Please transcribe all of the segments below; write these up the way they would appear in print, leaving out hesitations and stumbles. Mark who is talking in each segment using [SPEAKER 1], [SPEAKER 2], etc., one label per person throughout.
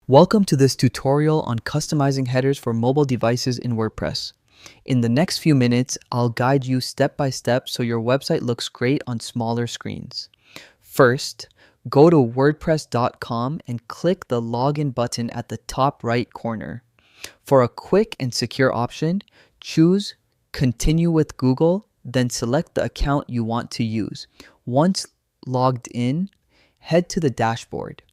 [SPEAKER 1] Welcome to this tutorial on customizing headers for mobile devices in WordPress. In the next few minutes, I'll guide you step by step so your website looks great on smaller screens. First, go to WordPress.com and click the login button at the top right corner. For a quick and secure option, choose Continue with Google, then select the account you want to use. Once logged in, head to the dashboard.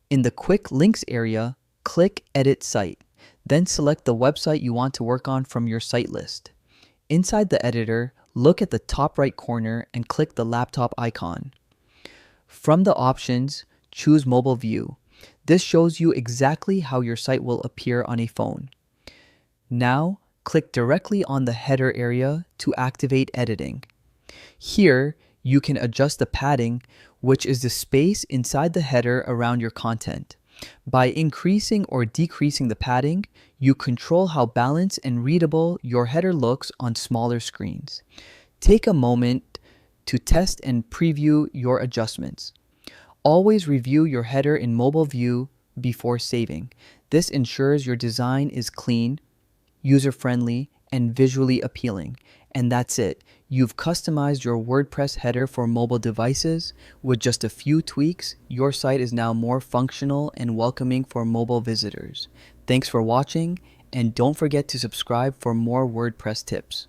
[SPEAKER 1] In the Quick Links area, click Edit Site, then select the website you want to work on from your site list. Inside the editor, look at the top right corner and click the laptop icon. From the options, choose Mobile View. This shows you exactly how your site will appear on a phone. Now, click directly on the header area to activate editing. Here, you can adjust the padding, which is the space inside the header around your content. By increasing or decreasing the padding, you control how balanced and readable your header looks on smaller screens. Take a moment to test and preview your adjustments. Always review your header in mobile view before saving. This ensures your design is clean, user-friendly, and visually appealing. And that's it. You've customized your WordPress header for mobile devices. With just a few tweaks, your site is now more functional and welcoming for mobile visitors. Thanks for watching, and don't forget to subscribe for more WordPress tips.